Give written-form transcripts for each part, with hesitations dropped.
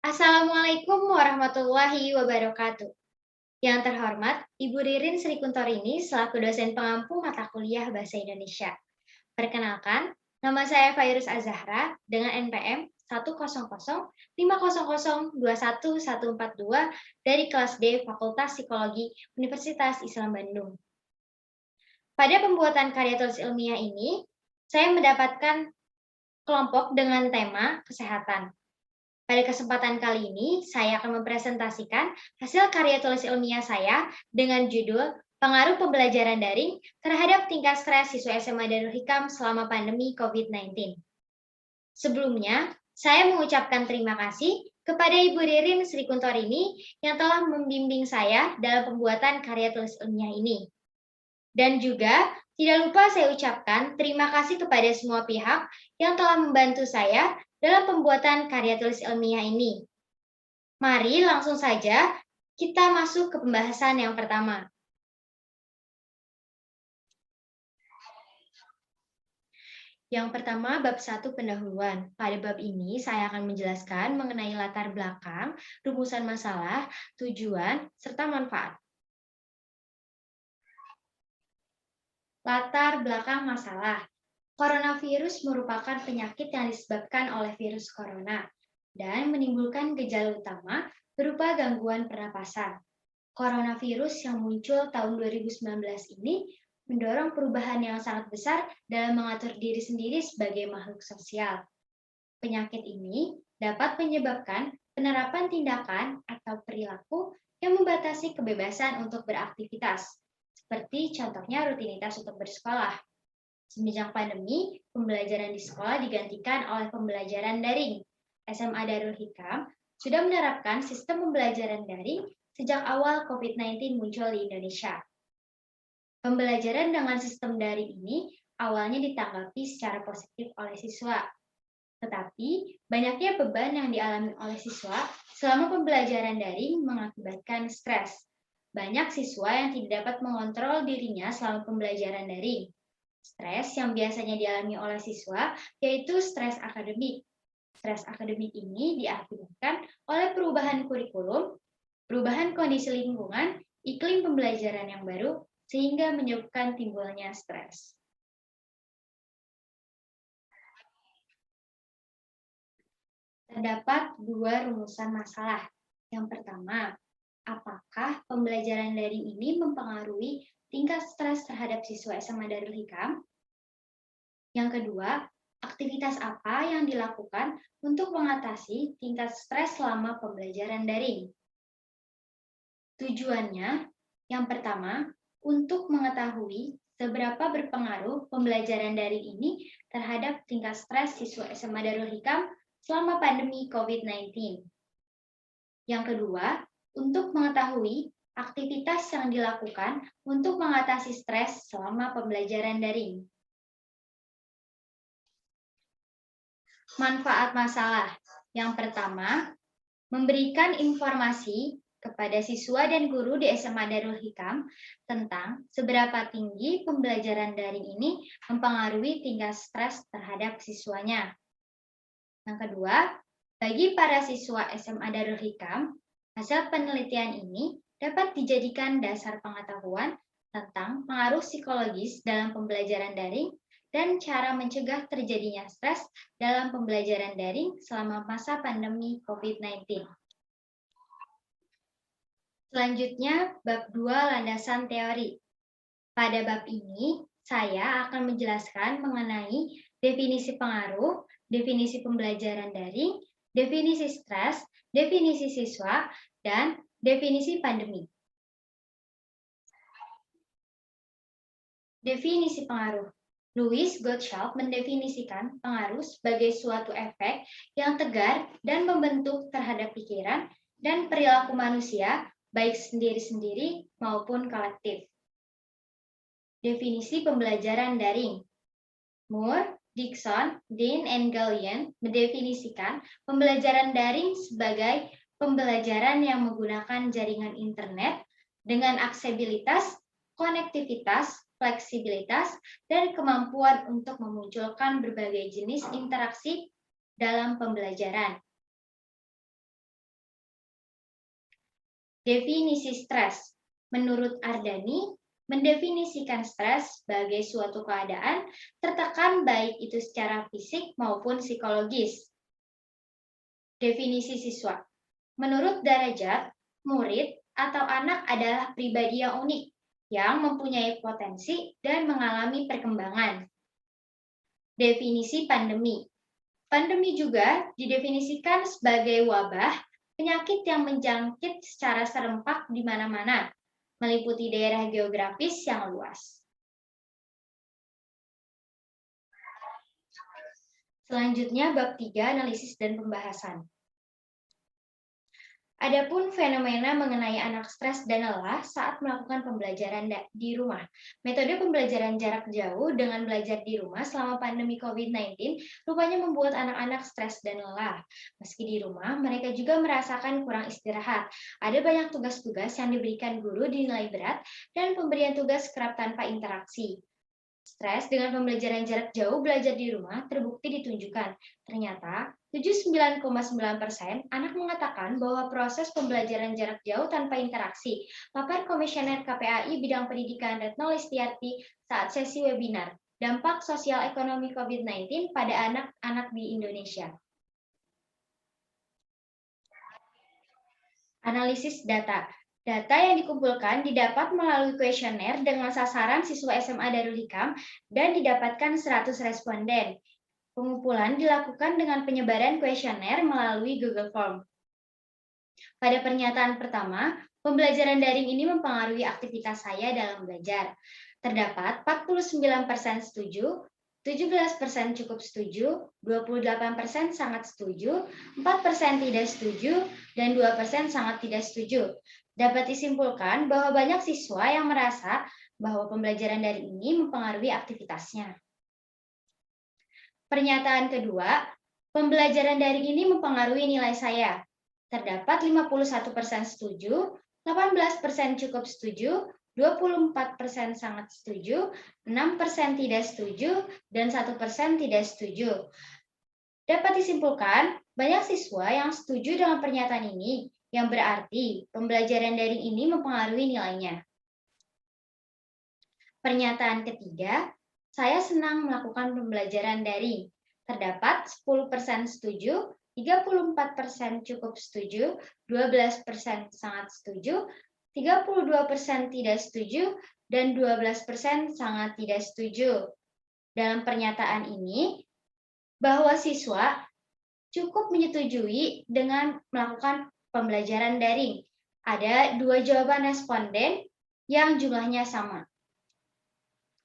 Assalamualaikum warahmatullahi wabarakatuh. Yang terhormat, Ibu Ririn Sri Kuntorini selaku dosen pengampu mata kuliah Bahasa Indonesia. Perkenalkan, nama saya Fairuz Azahra dengan NPM 10050021142 dari kelas D Fakultas Psikologi Universitas Islam Bandung. Pada pembuatan karya tulis ilmiah ini, saya mendapatkan kelompok dengan tema kesehatan. Pada kesempatan kali ini, saya akan mempresentasikan hasil karya tulis ilmiah saya dengan judul Pengaruh Pembelajaran Daring terhadap Tingkat Stres Siswa SMA Darul Hikam selama Pandemi COVID-19. Sebelumnya, saya mengucapkan terima kasih kepada Ibu Ririn Sri Kuntorini yang telah membimbing saya dalam pembuatan karya tulis ilmiah ini. Dan juga tidak lupa saya ucapkan terima kasih kepada semua pihak yang telah membantu saya dalam pembuatan karya tulis ilmiah ini. Mari langsung saja kita masuk ke pembahasan yang pertama. Yang pertama, bab 1 pendahuluan. Pada bab ini, saya akan menjelaskan mengenai latar belakang, rumusan masalah, tujuan, serta manfaat. Latar belakang masalah. Coronavirus merupakan penyakit yang disebabkan oleh virus corona dan menimbulkan gejala utama berupa gangguan pernapasan. Coronavirus yang muncul tahun 2019 ini mendorong perubahan yang sangat besar dalam mengatur diri sendiri sebagai makhluk sosial. Penyakit ini dapat menyebabkan penerapan tindakan atau perilaku yang membatasi kebebasan untuk beraktivitas, seperti contohnya rutinitas untuk bersekolah. Semenjak pandemi, pembelajaran di sekolah digantikan oleh pembelajaran daring. SMA Darul Hikam sudah menerapkan sistem pembelajaran daring sejak awal COVID-19 muncul di Indonesia. Pembelajaran dengan sistem daring ini awalnya ditanggapi secara positif oleh siswa. Tetapi, banyaknya beban yang dialami oleh siswa selama pembelajaran daring mengakibatkan stres. Banyak siswa yang tidak dapat mengontrol dirinya selama pembelajaran daring. Stres yang biasanya dialami oleh siswa yaitu stres akademik. Stres akademik ini diakibatkan oleh perubahan kurikulum, perubahan kondisi lingkungan, iklim pembelajaran yang baru, sehingga menyebabkan timbulnya stres. Terdapat dua rumusan masalah. Yang pertama, apakah pembelajaran daring ini mempengaruhi tingkat stres terhadap siswa SMA Darul Hikam? Yang kedua, aktivitas apa yang dilakukan untuk mengatasi tingkat stres selama pembelajaran daring? Tujuannya, yang pertama, untuk mengetahui seberapa berpengaruh pembelajaran daring ini terhadap tingkat stres siswa SMA Darul Hikam selama pandemi COVID-19. Yang kedua, untuk mengetahui aktivitas yang dilakukan untuk mengatasi stres selama pembelajaran daring. Manfaat masalah. Yang pertama, memberikan informasi kepada siswa dan guru di SMA Darul Hikam tentang seberapa tinggi pembelajaran daring ini mempengaruhi tingkat stres terhadap siswanya. Yang kedua, bagi para siswa SMA Darul Hikam, hasil penelitian ini dapat dijadikan dasar pengetahuan tentang pengaruh psikologis dalam pembelajaran daring dan cara mencegah terjadinya stres dalam pembelajaran daring selama masa pandemi COVID-19. Selanjutnya, bab 2 landasan teori. Pada bab ini, saya akan menjelaskan mengenai definisi pengaruh, definisi pembelajaran daring, definisi stres, definisi siswa, dan definisi pandemi. Definisi pengaruh. Louis Gottschalk mendefinisikan pengaruh sebagai suatu efek yang tegar dan membentuk terhadap pikiran dan perilaku manusia, baik sendiri-sendiri maupun kolektif. Definisi pembelajaran daring. Moore, Dixon, Dean, and Gallian mendefinisikan pembelajaran daring sebagai pembelajaran yang menggunakan jaringan internet dengan aksesibilitas, konektivitas, fleksibilitas, dan kemampuan untuk memunculkan berbagai jenis interaksi dalam pembelajaran. Definisi stres. Menurut Ardani, mendefinisikan stres sebagai suatu keadaan tertekan baik itu secara fisik maupun psikologis. Definisi siswa. Menurut Darajat, murid atau anak adalah pribadi yang unik, yang mempunyai potensi dan mengalami perkembangan. Definisi pandemi. Pandemi juga didefinisikan sebagai wabah, penyakit yang menjangkit secara serempak di mana-mana, meliputi daerah geografis yang luas. Selanjutnya, bab 3, analisis dan pembahasan. Adapun fenomena mengenai anak stres dan lelah saat melakukan pembelajaran di rumah. Metode pembelajaran jarak jauh dengan belajar di rumah selama pandemi COVID-19 rupanya membuat anak-anak stres dan lelah. Meski di rumah, mereka juga merasakan kurang istirahat. Ada banyak tugas-tugas yang diberikan guru dinilai berat dan pemberian tugas kerap tanpa interaksi. Stres dengan pembelajaran jarak jauh belajar di rumah terbukti ditunjukkan. Ternyata, 79,9% anak mengatakan bahwa proses pembelajaran jarak jauh tanpa interaksi. Pakar Komisioner KPAI bidang pendidikan Retno Listiarti saat sesi webinar, dampak sosial ekonomi COVID-19 pada anak-anak di Indonesia. Analisis data. Data yang dikumpulkan didapat melalui kuesioner dengan sasaran siswa SMA Darul Hikam dan didapatkan 100 responden. Pengumpulan dilakukan dengan penyebaran kuesioner melalui Google Form. Pada pernyataan pertama, pembelajaran daring ini mempengaruhi aktivitas saya dalam belajar. Terdapat 49% setuju, 17% cukup setuju, 28% sangat setuju, 4% tidak setuju, dan 2% sangat tidak setuju. Dapat disimpulkan bahwa banyak siswa yang merasa bahwa pembelajaran daring ini mempengaruhi aktivitasnya. Pernyataan kedua, pembelajaran daring ini mempengaruhi nilai saya. Terdapat 51% setuju, 18% cukup setuju, 24% sangat setuju, 6% tidak setuju, dan 1% tidak setuju. Dapat disimpulkan, banyak siswa yang setuju dengan pernyataan ini, yang berarti pembelajaran daring ini mempengaruhi nilainya. Pernyataan ketiga, saya senang melakukan pembelajaran daring. Terdapat 10% setuju, 34% cukup setuju, 12% sangat setuju, 32% tidak setuju, dan 12% sangat tidak setuju. Dalam pernyataan ini, bahwa siswa cukup menyetujui dengan melakukan pembelajaran daring. Ada 2 jawaban responden yang jumlahnya sama.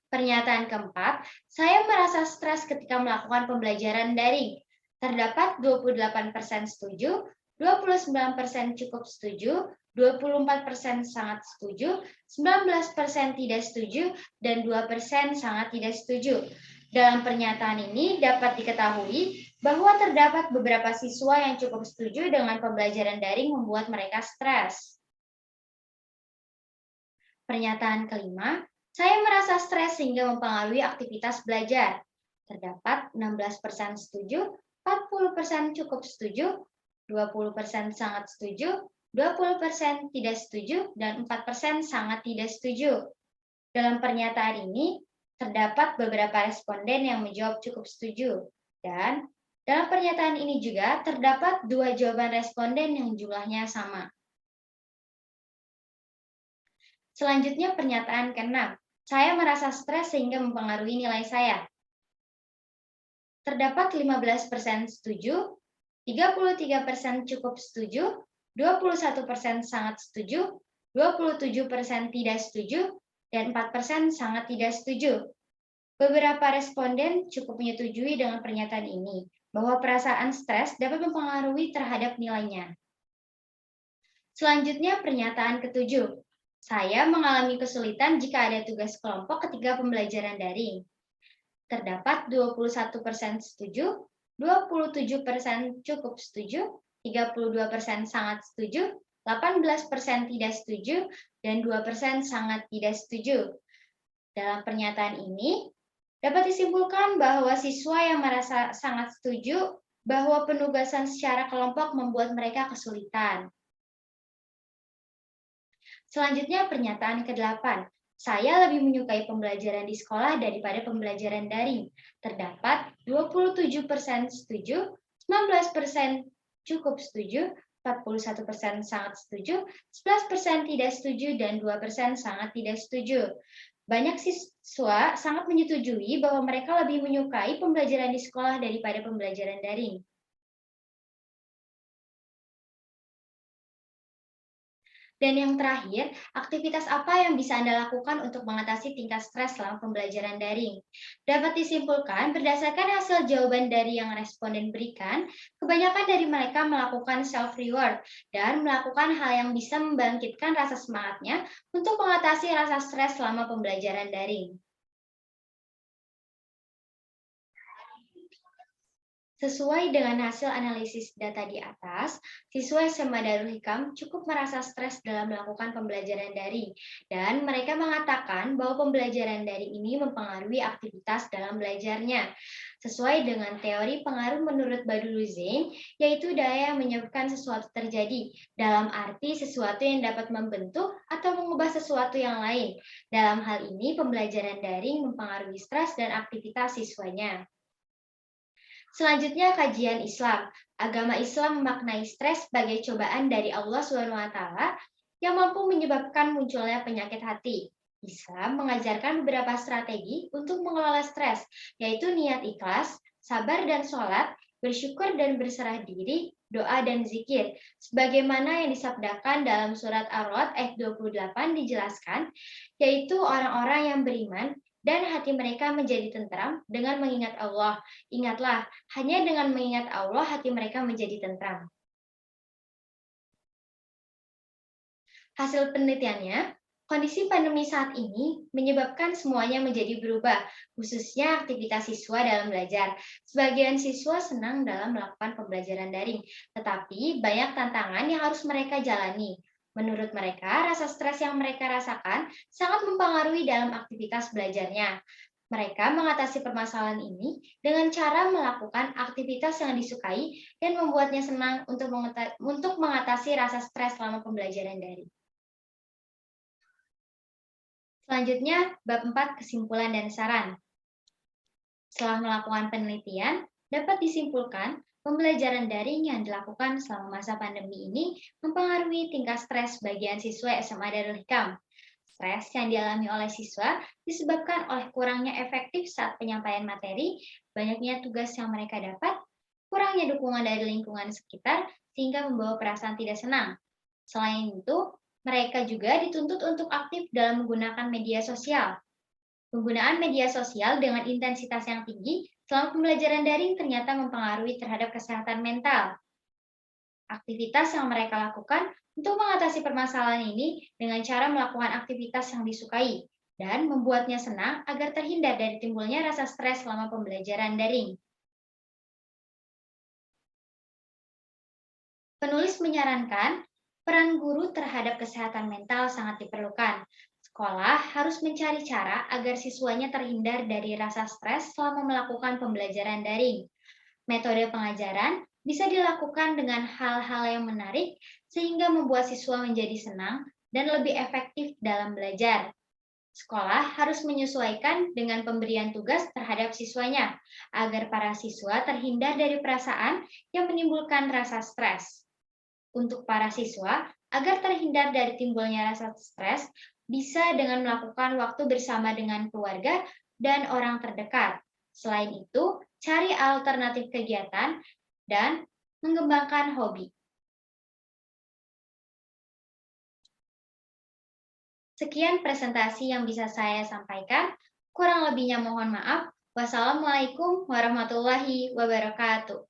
Pernyataan keempat, saya merasa stres ketika melakukan pembelajaran daring. Terdapat 28% setuju, 29% cukup setuju, 24% sangat setuju, 19% tidak setuju, dan 2% sangat tidak setuju. Dalam pernyataan ini dapat diketahui bahwa terdapat beberapa siswa yang cukup setuju dengan pembelajaran daring membuat mereka stres. Pernyataan kelima, saya merasa stres sehingga mempengaruhi aktivitas belajar. Terdapat 16% setuju, 40% cukup setuju, 20% sangat setuju, 20% tidak setuju, dan 4% sangat tidak setuju. Dalam pernyataan ini, terdapat beberapa responden yang menjawab cukup setuju. Dan dalam pernyataan ini juga terdapat 2 jawaban responden yang jumlahnya sama. Selanjutnya pernyataan ke-6. Saya merasa stres sehingga mempengaruhi nilai saya. Terdapat 15% setuju, 33% cukup setuju, 21% sangat setuju, 27% tidak setuju, dan 4% sangat tidak setuju. Beberapa responden cukup menyetujui dengan pernyataan ini, bahwa perasaan stres dapat mempengaruhi terhadap nilainya. Selanjutnya pernyataan ke-7. Saya mengalami kesulitan jika ada tugas kelompok ketika pembelajaran daring. Terdapat 21% setuju, 27% cukup setuju, 32% sangat setuju, 18% tidak setuju, dan 2% sangat tidak setuju. Dalam pernyataan ini, dapat disimpulkan bahwa siswa yang merasa sangat setuju bahwa penugasan secara kelompok membuat mereka kesulitan. Selanjutnya pernyataan ke-8. Saya lebih menyukai pembelajaran di sekolah daripada pembelajaran daring. Terdapat 27% setuju, 19% cukup setuju, 41% sangat setuju, 11% tidak setuju, dan 2% sangat tidak setuju. Banyak siswa sangat menyetujui bahwa mereka lebih menyukai pembelajaran di sekolah daripada pembelajaran daring. Dan yang terakhir, aktivitas apa yang bisa Anda lakukan untuk mengatasi tingkat stres selama pembelajaran daring? Dapat disimpulkan, berdasarkan hasil jawaban dari yang responden berikan, kebanyakan dari mereka melakukan self-reward dan melakukan hal yang bisa membangkitkan rasa semangatnya untuk mengatasi rasa stres selama pembelajaran daring. Sesuai dengan hasil analisis data di atas, siswa SMA Darul Hikam cukup merasa stres dalam melakukan pembelajaran daring, dan mereka mengatakan bahwa pembelajaran daring ini mempengaruhi aktivitas dalam belajarnya. Sesuai dengan teori pengaruh menurut Badulu Zain, yaitu daya yang menyebabkan sesuatu terjadi, dalam arti sesuatu yang dapat membentuk atau mengubah sesuatu yang lain. Dalam hal ini, pembelajaran daring mempengaruhi stres dan aktivitas siswanya. Selanjutnya kajian Islam. Agama Islam memaknai stres sebagai cobaan dari Allah SWT yang mampu menyebabkan munculnya penyakit hati. Islam mengajarkan beberapa strategi untuk mengelola stres, yaitu niat ikhlas, sabar dan sholat, bersyukur dan berserah diri, doa dan zikir. Sebagaimana yang disabdakan dalam surat Ar-Rod ayat 28 dijelaskan, yaitu orang-orang yang beriman dan hati mereka menjadi tentram dengan mengingat Allah. Ingatlah, hanya dengan mengingat Allah hati mereka menjadi tentram. Hasil penelitiannya, kondisi pandemi saat ini menyebabkan semuanya menjadi berubah, khususnya aktivitas siswa dalam belajar. Sebagian siswa senang dalam melakukan pembelajaran daring, tetapi banyak tantangan yang harus mereka jalani. Menurut mereka, rasa stres yang mereka rasakan sangat mempengaruhi dalam aktivitas belajarnya. Mereka mengatasi permasalahan ini dengan cara melakukan aktivitas yang disukai dan membuatnya senang untuk mengatasi rasa stres selama pembelajaran daring. Selanjutnya, bab 4 kesimpulan dan saran. Setelah melakukan penelitian, dapat disimpulkan pembelajaran daring yang dilakukan selama masa pandemi ini mempengaruhi tingkat stres bagian siswa SMA Darul Hikam. Stres yang dialami oleh siswa disebabkan oleh kurangnya efektif saat penyampaian materi, banyaknya tugas yang mereka dapat, kurangnya dukungan dari lingkungan sekitar, sehingga membawa perasaan tidak senang. Selain itu, mereka juga dituntut untuk aktif dalam menggunakan media sosial. Penggunaan media sosial dengan intensitas yang tinggi selama pembelajaran daring ternyata mempengaruhi terhadap kesehatan mental. Aktivitas yang mereka lakukan untuk mengatasi permasalahan ini dengan cara melakukan aktivitas yang disukai dan membuatnya senang agar terhindar dari timbulnya rasa stres selama pembelajaran daring. Penulis menyarankan peran guru terhadap kesehatan mental sangat diperlukan. Sekolah harus mencari cara agar siswanya terhindar dari rasa stres selama melakukan pembelajaran daring. Metode pengajaran bisa dilakukan dengan hal-hal yang menarik sehingga membuat siswa menjadi senang dan lebih efektif dalam belajar. Sekolah harus menyesuaikan dengan pemberian tugas terhadap siswanya agar para siswa terhindar dari perasaan yang menimbulkan rasa stres. Untuk para siswa, agar terhindar dari timbulnya rasa stres, bisa dengan melakukan waktu bersama dengan keluarga dan orang terdekat. Selain itu, cari alternatif kegiatan dan mengembangkan hobi. Sekian presentasi yang bisa saya sampaikan. Kurang lebihnya mohon maaf. Wassalamualaikum warahmatullahi wabarakatuh.